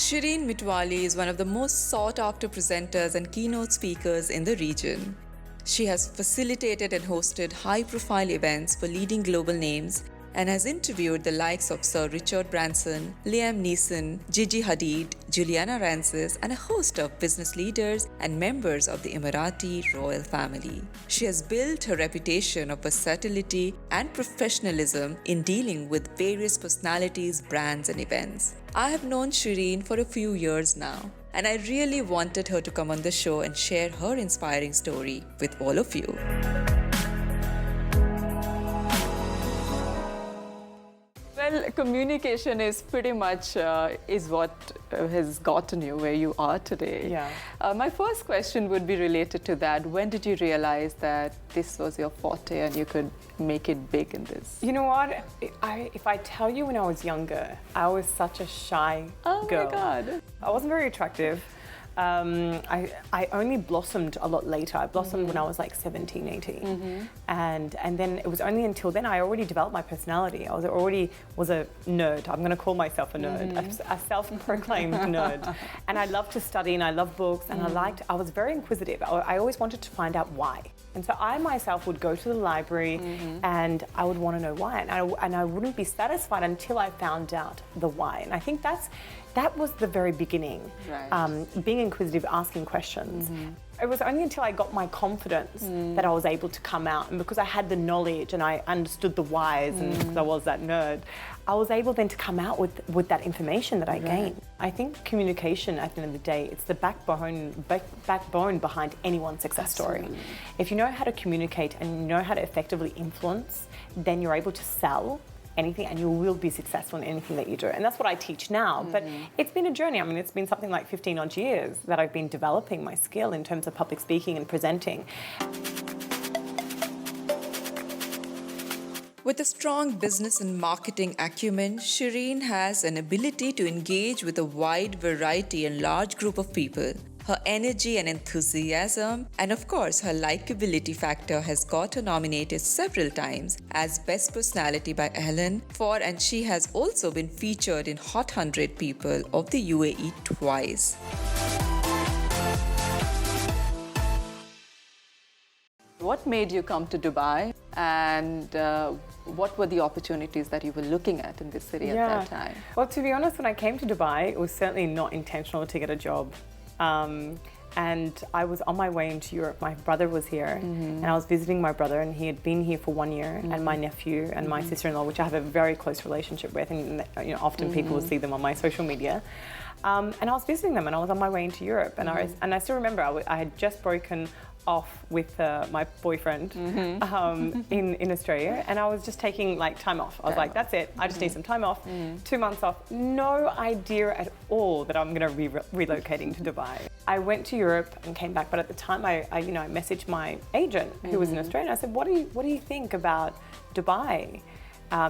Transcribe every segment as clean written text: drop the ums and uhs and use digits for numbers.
Shereen Mitwalli is one of the most sought-after presenters and keynote speakers in the region. She has facilitated and hosted high-profile events for leading global names and has interviewed the likes of Sir Richard Branson, Neason, GiGi Hadid, Juliana Rancic, and a host of business leaders and members of the Emirati Royal family. She has built her reputation of versatility and professionalism in dealing with various personalities, brands, and events. I have known Shereen for a few years now, and I really wanted her to come on the show and share her inspiring story with all of you. Well, communication is pretty much is what has gotten you where you are today. Yeah. My first question would be related to that. When did you realize that this was your forte and you could make it big in this? You know what? If I tell you when I was younger, I was such a shy girl. Oh my God. I wasn't very attractive. I only blossomed a lot later. I blossomed when I was like 17, 18. And then it was only until then I already developed my personality. I already was a nerd. I'm going to call myself a nerd, a self-proclaimed nerd. And I loved to study and I loved books and I was very inquisitive. I always wanted to find out why. And so I myself would go to the library and I would want to know why. And I wouldn't be satisfied until I found out the why. And I think that was the very beginning, right. Being inquisitive, asking questions. It was only until I got my confidence that I was able to come out. And because I had the knowledge and I understood the whys and because I was that nerd, I was able then to come out with that information that I gained. I think communication at the end of the day, it's the backbone behind anyone's success story. If you know how to communicate and you know how to effectively influence, then you're able to sell anything and you will be successful in anything that you do. And that's what I teach now. But it's been a journey. I mean, it's been something like 15 odd years that I've been developing my skill in terms of public speaking and presenting. With a strong business and marketing acumen, Shereen has an ability to engage with a wide variety and large group of people. Her energy and enthusiasm, and of course her likability factor has got her nominated several times as Best Personality by Ellen and she has also been featured in Hot 100 People of the UAE twice. What made you come to Dubai and what were the opportunities that you were looking at in this city at that time? Well, to be honest, when I came to Dubai, it was certainly not intentional to get a job. And I was on my way into Europe. My brother was here and I was visiting my brother and he had been here for 1 year and my nephew and my sister-in-law, which I have a very close relationship with, and often people will see them on my social media. And I was visiting them and I was on my way into Europe and I still remember I had just broken off with my boyfriend in Australia and I was just taking time off. I was like, that's it, I just need some time off. 2 months off, no idea at all that I'm going to be relocating to Dubai. I went to Europe and came back, but at the time I messaged my agent who was in Australia and I said, what do you think about Dubai?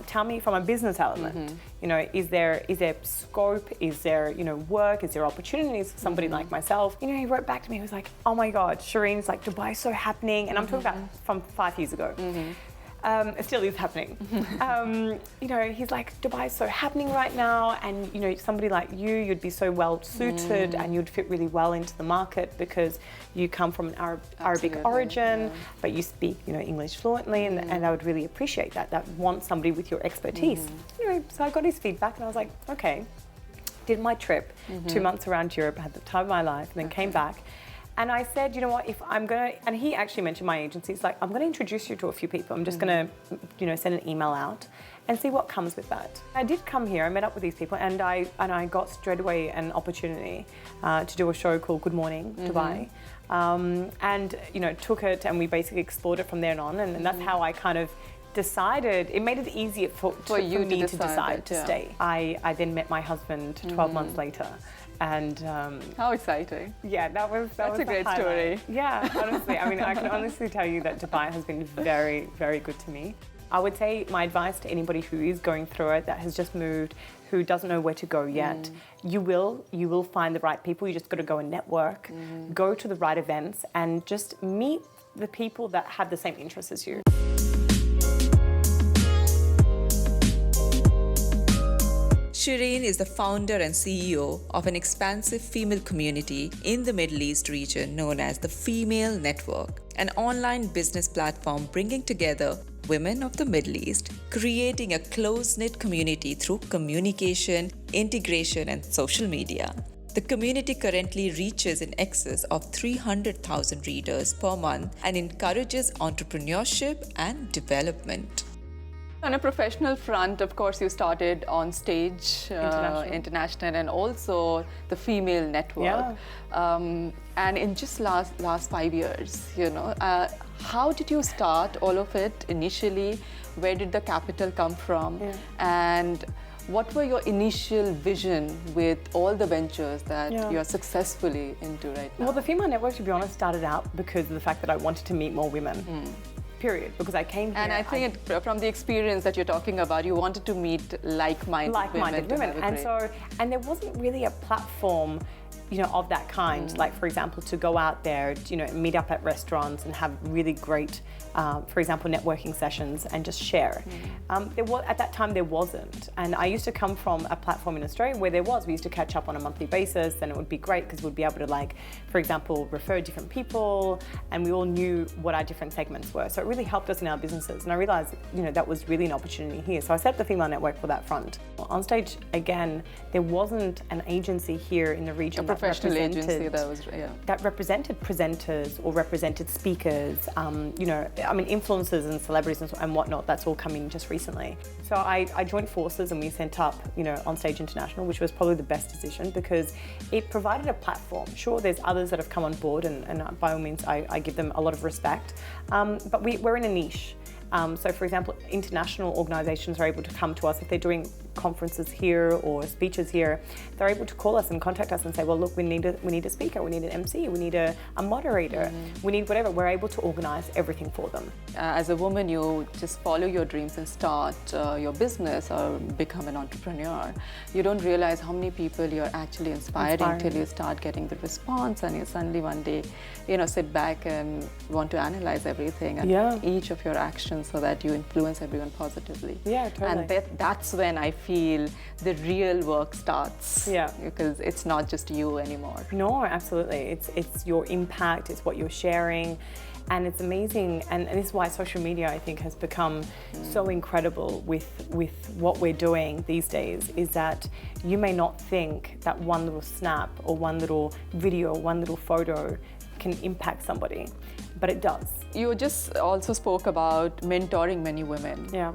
Tell me from a business element, is there scope, is there, work, is there opportunities for somebody like myself? He wrote back to me, he was like, oh my God, Shereen's like, Dubai's so happening. And I'm talking about from 5 years ago. It still is happening. He's like, Dubai's so happening right now and, somebody like you'd be so well suited and you'd fit really well into the market because you come from an Arabic origin, but you speak, English fluently and I would really appreciate that want somebody with your expertise. So I got his feedback and I was like, okay, did my trip, 2 months around Europe, had the time of my life, and then came back. And I said, you know what, and he actually mentioned my agency. He's like, I'm going to introduce you to a few people. I'm just going to, send an email out and see what comes with that. I did come here, I met up with these people and I got straight away an opportunity to do a show called Good Morning Dubai. And, took it and we basically explored it from there on. And that's how I kind of decided, it made it easier for me to decide to stay. I then met my husband 12 months later. And how exciting! Yeah, that's a great story. Yeah, honestly, I mean, I can honestly tell you that Dubai has been very, very good to me. I would say my advice to anybody who is going through it, that has just moved, who doesn't know where to go yet, you will find the right people. You just got to go and network, go to the right events, and just meet the people that have the same interests as you. Shereen is the founder and CEO of an expansive female community in the Middle East region known as the Female Network, an online business platform bringing together women of the Middle East, creating a close-knit community through communication, integration, and social media. The community currently reaches in excess of 300,000 readers per month and encourages entrepreneurship and development. On a professional front, of course, you started on stage, international, and also the Female Network. Yeah. And in just last 5 years, how did you start all of it initially? Where did the capital come from? Yeah. And what were your initial vision with all the ventures that you're successfully into right now? Well, the Female Network, to be honest, started out because of the fact that I wanted to meet more women. Period. Because I came here. And I think from the experience that you're talking about, you wanted to meet like-minded women. And there wasn't really a platform, of that kind. Like, for example, to go out there, meet up at restaurants and have really great, for example, networking sessions and just share. At that time, there wasn't. And I used to come from a platform in Australia where there was. We used to catch up on a monthly basis, and it would be great because we'd be able to, for example, refer different people, and we all knew what our different segments were. So it really helped us in our businesses. And I realized, that was really an opportunity here. So I set up the Female Network for that front. On stage, again, there wasn't an agency here in the region professional agency that represented presenters or represented speakers, influencers and celebrities and whatnot. That's all coming just recently. So I joined forces and we set up, On Stage International, which was probably the best decision because it provided a platform. Sure, there's others that have come on board and by all means, I give them a lot of respect. But we're in a niche. So for example, international organizations are able to come to us if they're doing conferences here or speeches here. They're able to call us and contact us and say, well, look, we need a speaker, we need an MC, we need a moderator, we need whatever. We're able to organize everything for them. As a woman, you just follow your dreams and start your business or become an entrepreneur. You don't realize how many people you're actually inspiring till you start getting the response, and you suddenly one day, sit back and want to analyze everything and each of your actions so that you influence everyone positively. Yeah, totally. And that's when I feel the real work starts. Yeah. Because it's not just you anymore. No, absolutely. It's your impact, it's what you're sharing. And it's amazing, and this is why social media, I think, has become so incredible with what we're doing these days, is that you may not think that one little snap or one little video, one little photo can impact somebody, but it does. You just also spoke about mentoring many women. Yeah.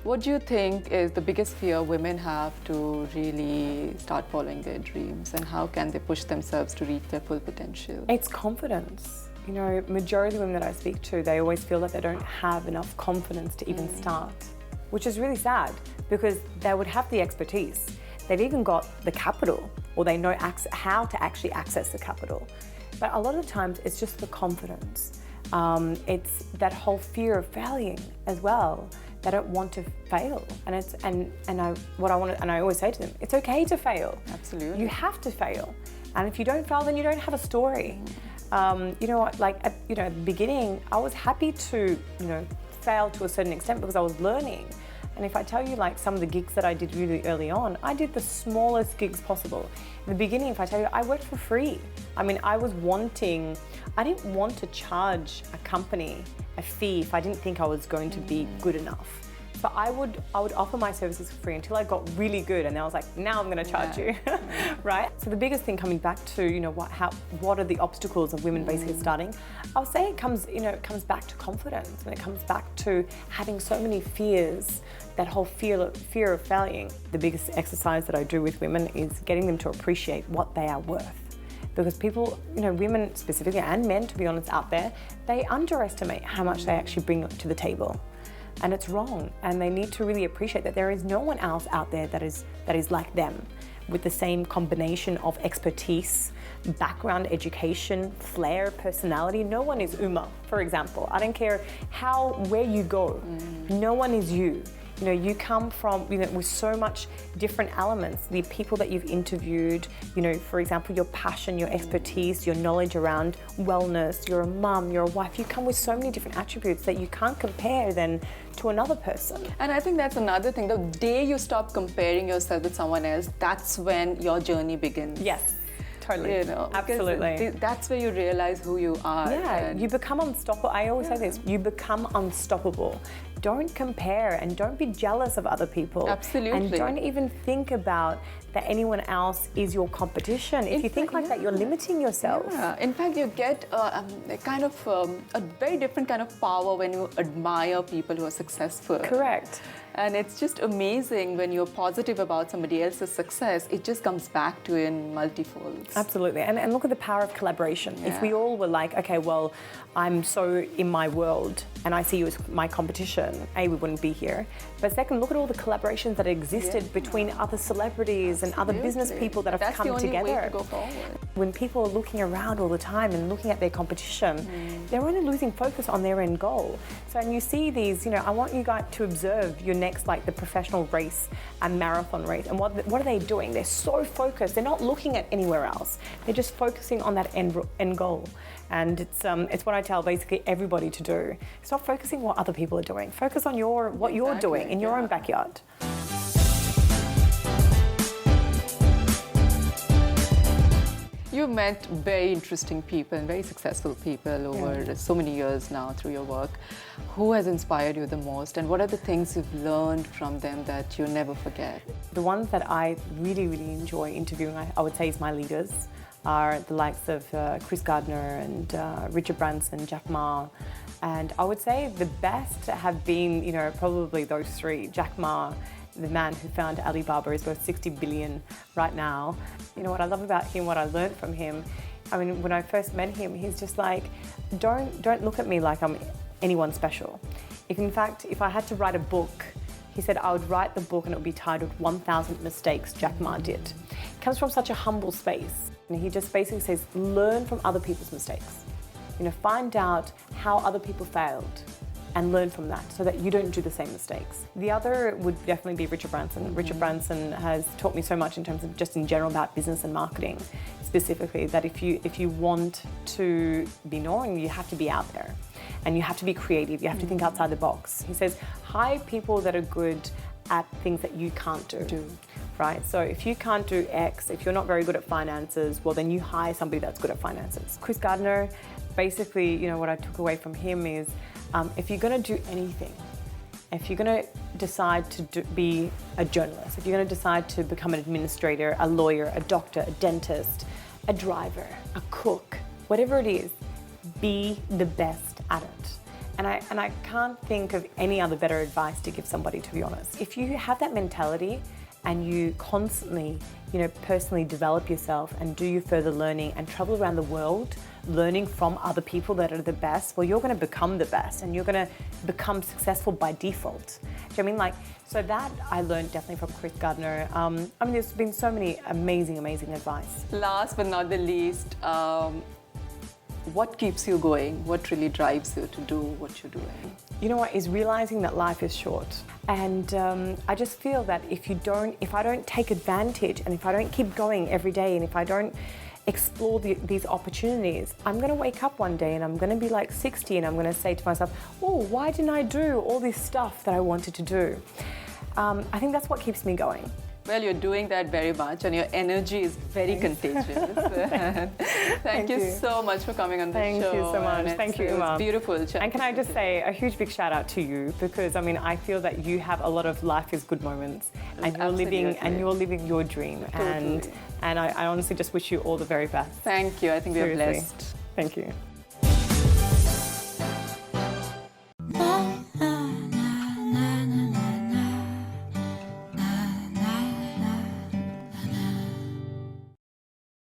What do you think is the biggest fear women have to really start following their dreams, and how can they push themselves to reach their full potential? It's confidence. Majority of the women that I speak to, they always feel that they don't have enough confidence to even start, which is really sad because they would have the expertise. They've even got the capital, or they know how to actually access the capital. But a lot of the times it's just the confidence. It's that whole fear of failing as well. They don't want to fail, and I always say to them, it's okay to fail. Absolutely. You have to fail, and if you don't fail, then you don't have a story. At the beginning, I was happy to fail to a certain extent because I was learning. And if I tell you some of the gigs that I did really early on, I did the smallest gigs possible. In the beginning, if I tell you, I worked for free. I didn't want to charge a company a fee if I didn't think I was going to be good enough. So I would offer my services for free until I got really good, and then I was like, now I'm going to charge you, right? So the biggest thing coming back to what are the obstacles of women basically starting? I'll say it comes back to confidence, and it comes back to having so many fears. That whole fear of failing. The biggest exercise that I do with women is getting them to appreciate what they are worth. Because people, women specifically, and men, to be honest, out there, they underestimate how much they actually bring to the table. And it's wrong. And they need to really appreciate that there is no one else out there that is like them, with the same combination of expertise, background, education, flair, personality. No one is Uma, for example. I don't care where you go. No one is you. You know, you come from, you know, with so much different elements. The people that you've interviewed, you know, for example, your passion, your expertise, your knowledge around wellness, you're a mum, you're a wife, you come with so many different attributes that you can't compare then to another person. And I think that's another thing. The day you stop comparing yourself with someone else, that's when your journey begins. Yes. Totally. You know, absolutely. That's where you realize who you are. Yeah, you become unstoppable. I always say this, you become unstoppable. Don't compare and don't be jealous of other people. Absolutely. And don't even think about that anyone else is your competition. If you think like that, you're limiting yourself. Yeah. In fact, you get a kind of a very different kind of power when you admire people who are successful. Correct. And it's just amazing when you're positive about somebody else's success, it just comes back to you in multifolds. Absolutely. And look at the power of collaboration. Yeah. If we all were like, okay, well, I'm so in my world and I see you as my competition, A, we wouldn't be here. But second, look at all the collaborations that existed between other celebrities and other business people that have come together. That's the only way to go forward. When people are looking around all the time and looking at their competition, they're only losing focus on their end goal. So, and you see these, you know, I want you guys to observe your next, like the professional race and marathon race. And what are they doing? They're so focused. They're not looking at anywhere else. They're just focusing on that end goal. And it's what I tell basically everybody to do. Stop focusing what other people are doing. Focus on what you're doing in your own backyard. You've met very interesting people and very successful people over so many years now through your work. Who has inspired you the most, and what are the things you've learned from them that you never forget? The ones that I really, really enjoy interviewing, I would say, is my leaders, are the likes of Chris Gardner and Richard Branson, Jack Ma. And I would say the best have been, you know, probably those three. Jack Ma, the man who founded Alibaba, is worth 60 billion right now. You know what I love about him, what I learned from him, I mean, when I first met him, he's just like, don't look at me like I'm anyone special. In fact, if I had to write a book, he said I would write the book and it would be titled 1,000 Mistakes Jack Ma Did. It comes from such a humble space. And he just basically says, learn from other people's mistakes. You know, find out how other people failed and learn from that so that you don't do the same mistakes. The other would definitely be Richard Branson. Richard Branson has taught me so much in terms of just in general about business and marketing, specifically that if you want to be known, you have to be out there and you have to be creative, you have to think outside the box. He says, hire people that are good at things that you can't do. Right? So if you can't do X, if you're not very good at finances, well then you hire somebody that's good at finances. Chris Gardner, basically, you know, what I took away from him is if you're going to do anything, if you're going to decide to be a journalist, if you're going to decide to become an administrator, a lawyer, a doctor, a dentist, a driver, a cook, whatever it is, be the best at it. And I can't think of any other better advice to give somebody, to be honest. If you have that mentality and you constantly, you know, personally develop yourself and do your further learning and travel around the world, learning from other people that are the best, well, you're going to become the best and you're going to become successful by default. Do you know what I mean? Like, so that I learned definitely from Chris Gardner. I mean, there's been so many amazing advice. Last but not the least, what keeps you going? What really drives you to do what you're doing? You know what, is realizing that life is short. And I just feel that if I don't take advantage and if I don't keep going every day and if I don't explore these opportunities, I'm going to wake up one day and I'm going to be like 60 and I'm going to say to myself, oh, why didn't I do all this stuff that I wanted to do? I think that's what keeps me going. Well, you're doing that very much and your energy is very contagious. Thank you so much for coming on the show. Thank you so much. Thank you, Uma. It's beautiful. And can I just say a huge big shout out to you, because I mean, I feel that you have a lot of life is good moments and you're living your dream. Totally. And I honestly just wish you all the very best. Thank you. I think we are blessed. Thank you.